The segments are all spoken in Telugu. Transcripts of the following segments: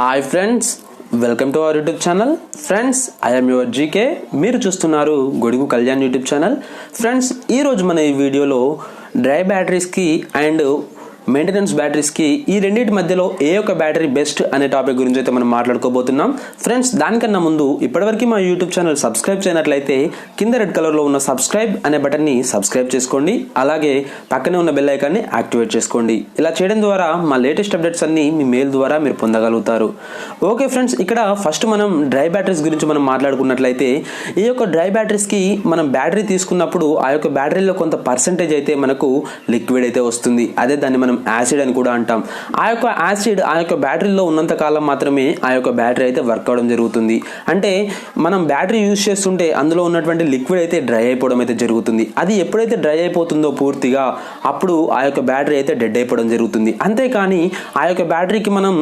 Hi friends, welcome to our YouTube channel. Friends, I am your GK. మీరు చూస్తున్నారు గొడుగు కళ్యాణ్ యూట్యూబ్ ఛానల్. ఫ్రెండ్స్, ఈరోజు మన ఈ వీడియోలో డ్రై బ్యాటరీస్కి అండ్ మెయింటెనెన్స్ బ్యాటరీస్కి ఈ రెండింటి మధ్యలో ఏ ఒక్క బ్యాటరీ బెస్ట్ అనే టాపిక్ గురించి అయితే మనం మాట్లాడుకోబోతున్నాం. ఫ్రెండ్స్, దానికన్నా ముందు ఇప్పటివరకు మా యూట్యూబ్ ఛానల్ సబ్స్క్రైబ్ చేయనట్లయితే కింద రెడ్ కలర్లో ఉన్న సబ్స్క్రైబ్ అనే బటన్ని సబ్స్క్రైబ్ చేసుకోండి. అలాగే పక్కనే ఉన్న బెల్ ఐకాన్ని యాక్టివేట్ చేసుకోండి. ఇలా చేయడం ద్వారా మా లేటెస్ట్ అప్డేట్స్ అన్ని మీ మెయిల్ ద్వారా మీరు పొందగలుగుతారు. ఓకే ఫ్రెండ్స్, ఇక్కడ ఫస్ట్ మనం డ్రై బ్యాటరీస్ గురించి మనం మాట్లాడుకున్నట్లయితే ఈ యొక్క డ్రై బ్యాటరీస్కి మనం బ్యాటరీ తీసుకున్నప్పుడు ఆ యొక్క బ్యాటరీలో కొంత పర్సెంటేజ్ అయితే మనకు లిక్విడ్ అయితే వస్తుంది. అదే దాన్ని మనం యాసిడ్ అని కూడా అంటాం. ఆ యొక్క యాసిడ్ ఆ యొక్క బ్యాటరీలో ఉన్నంత కాలం మాత్రమే ఆ యొక్క బ్యాటరీ అయితే వర్క్ అవడం జరుగుతుంది. అంటే మనం బ్యాటరీ యూజ్ చేస్తుంటే అందులో ఉన్నటువంటి లిక్విడ్ అయితే డ్రై అయిపోవడం అయితే జరుగుతుంది. అది ఎప్పుడైతే డ్రై అయిపోతుందో పూర్తిగా అప్పుడు ఆ యొక్క బ్యాటరీ అయితే డెడ్ అయిపోవడం జరుగుతుంది. అంతేకాని ఆ యొక్క బ్యాటరీకి మనం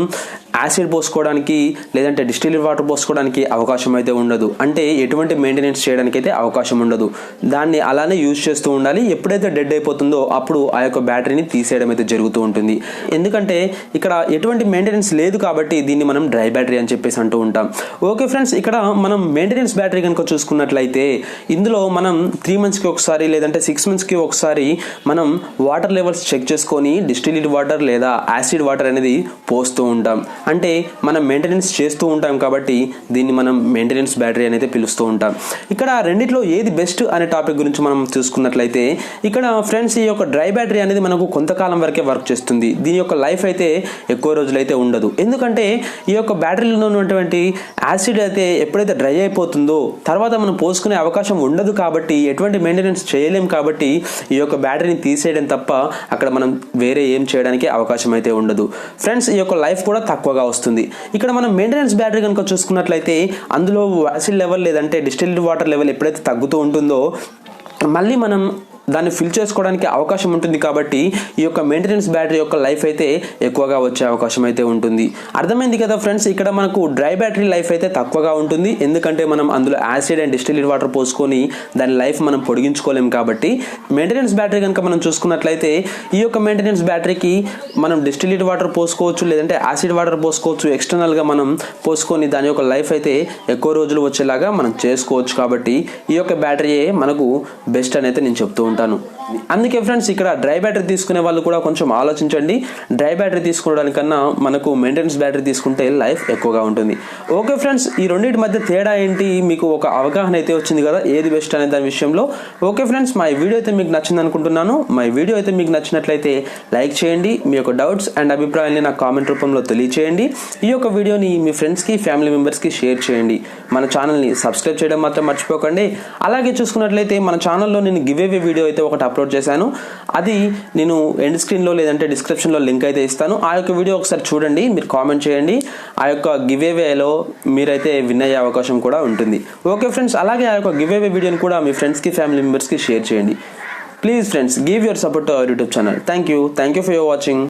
యాసిడ్ పోసుకోవడానికి లేదంటే డిస్టిల్డ్ వాటర్ పోసుకోవడానికి అవకాశం అయితే ఉండదు. అంటే ఎటువంటి మెయింటెనెన్స్ చేయడానికి అయితే అవకాశం ఉండదు. దాన్ని అలానే యూజ్ చేస్తూ ఉండాలి. ఎప్పుడైతే డెడ్ అయిపోతుందో అప్పుడు ఆ యొక్క బ్యాటరీని తీసేయడం అయితే జరుగుతూ ఉంటుంది. ఎందుకంటే ఇక్కడ ఎటువంటి మెయింటెనెన్స్ లేదు కాబట్టి దీన్ని మనం డ్రై బ్యాటరీ అని చెప్పేసి అంటూ ఉంటాం. ఓకే ఫ్రెండ్స్, ఇక్కడ మనం మెయింటెనెన్స్ బ్యాటరీ కనుక చూసుకున్నట్లయితే ఇందులో మనం 3 monthsకి ఒకసారి లేదంటే 6 monthsకి ఒకసారి మనం వాటర్ లెవెల్స్ చెక్ చేసుకొని డిస్టిల్డ్ వాటర్ లేదా యాసిడ్ వాటర్ అనేది పోస్తూ ఉంటాం. అంటే మనం మెయింటెనెన్స్ చేస్తూ ఉంటాం కాబట్టి దీన్ని మనం మెయింటెనెన్స్ బ్యాటరీ అనేది పిలుస్తూ ఉంటాం. ఇక్కడ రెండిట్లో ఏది బెస్ట్ అనే టాపిక్ గురించి మనం చూసుకున్నట్లయితే ఇక్కడ ఫ్రెండ్స్ ఈ యొక్క డ్రై బ్యాటరీ అనేది మనకు కొంతకాలం వరకే వర్క్ చేస్తుంది. దీని యొక్క లైఫ్ అయితే ఎక్కువ రోజులు అయితే ఉండదు. ఎందుకంటే ఈ యొక్క బ్యాటరీలో ఉన్నటువంటి యాసిడ్ అయితే ఎప్పుడైతే డ్రై అయిపోతుందో తర్వాత మనం పోసుకునే అవకాశం ఉండదు. కాబట్టి ఎటువంటి మెయింటెనెన్స్ చేయలేం. కాబట్టి ఈ యొక్క బ్యాటరీని తీసేయడం తప్ప అక్కడ మనం వేరే ఏం చేయడానికి అవకాశం అయితే ఉండదు. ఫ్రెండ్స్, ఈ యొక్క లైఫ్ కూడా తక్కువగా వస్తుంది. ఇక్కడ మనం మెయింటెనెన్స్ బ్యాటరీ కనుక చూసుకున్నట్లయితే అందులో యాసిడ్ లెవెల్ లేదంటే డిస్టిల్డ్ వాటర్ లెవెల్ ఎప్పుడైతే తగ్గుతూ ఉంటుందో మళ్ళీ మనం దాన్ని ఫిల్ చేసుకోవడానికి అవకాశం ఉంటుంది. కాబట్టి ఈ యొక్క మెయింటెనెన్స్ బ్యాటరీ యొక్క లైఫ్ అయితే ఎక్కువగా వచ్చే అవకాశం అయితే ఉంటుంది. అర్థమైంది కదా ఫ్రెండ్స్, ఇక్కడ మనకు డ్రై బ్యాటరీ లైఫ్ అయితే తక్కువగా ఉంటుంది. ఎందుకంటే మనం అందులో యాసిడ్ అండ్ డిస్టిల్డ్ వాటర్ పోసుకొని దాని లైఫ్ మనం పొడిగించుకోలేం. కాబట్టి మెయింటెనెన్స్ బ్యాటరీ కనుక మనం చూసుకున్నట్లయితే ఈ యొక్క మెయింటెనెన్స్ బ్యాటరీకి మనం డిస్టిల్డ్ వాటర్ పోసుకోవచ్చు లేదంటే యాసిడ్ వాటర్ పోసుకోవచ్చు. ఎక్స్టర్నల్గా మనం పోసుకొని దాని యొక్క లైఫ్ అయితే ఎక్కువ రోజులు వచ్చేలాగా మనం చేసుకోవచ్చు. కాబట్టి ఈ యొక్క బ్యాటరీయే మనకు బెస్ట్ అని అయితే నేను చెప్తూ ఉంటాను. అందుకే ఫ్రెండ్స్, ఇక్కడ డ్రై బ్యాటరీ తీసుకునే వాళ్ళు కూడా కొంచెం ఆలోచించండి. డ్రై బ్యాటరీ తీసుకోవడానికన్నా మనకు మెయింటెనెన్స్ బ్యాటరీ తీసుకుంటే లైఫ్ ఎక్కువగా ఉంటుంది. ఓకే ఫ్రెండ్స్, ఈ రెండింటి మధ్య తేడా ఏంటి మీకు ఒక అవగాహన అయితే వచ్చింది కదా, ఏది బెస్ట్ అనే దాని విషయంలో. ఓకే ఫ్రెండ్స్, మా వీడియో అయితే మీకు నచ్చింది అనుకుంటున్నాను. మా వీడియో అయితే మీకు నచ్చినట్లయితే లైక్ చేయండి. మీ యొక్క డౌట్స్ అండ్ అభిప్రాయాన్ని నాకు కామెంట్ రూపంలో తెలియచేయండి. ఈ యొక్క వీడియోని మీ ఫ్రెండ్స్కి ఫ్యామిలీ మెంబర్స్కి షేర్ చేయండి. మన ఛానల్ని సబ్స్క్రైబ్ చేయడం మాత్రం మర్చిపోకండి. అలాగే చూసుకున్నట్లయితే మన ఛానల్లో నేను గివ్ అవే వీడియో అయితే ఒకటి అప్లోడ్ చేశాను. అది నేను ఎండ్ స్క్రీన్లో లేదంటే డిస్క్రిప్షన్లో లింక్ అయితే ఇస్తాను. ఆ యొక్క వీడియో ఒకసారి చూడండి, మీరు కామెంట్ చేయండి. ఆ యొక్క గివ్ అవేలో మీరైతే విన్ అయ్యే అవకాశం కూడా ఉంటుంది. ఓకే ఫ్రెండ్స్, అలాగే ఆ యొక్క గివ్ అవే వీడియోని కూడా మీ ఫ్రెండ్స్కి ఫ్యామిలీ మెంబర్స్కి షేర్ చేయండి. Please friends, give your support to our YouTube channel. Thank you for your watching.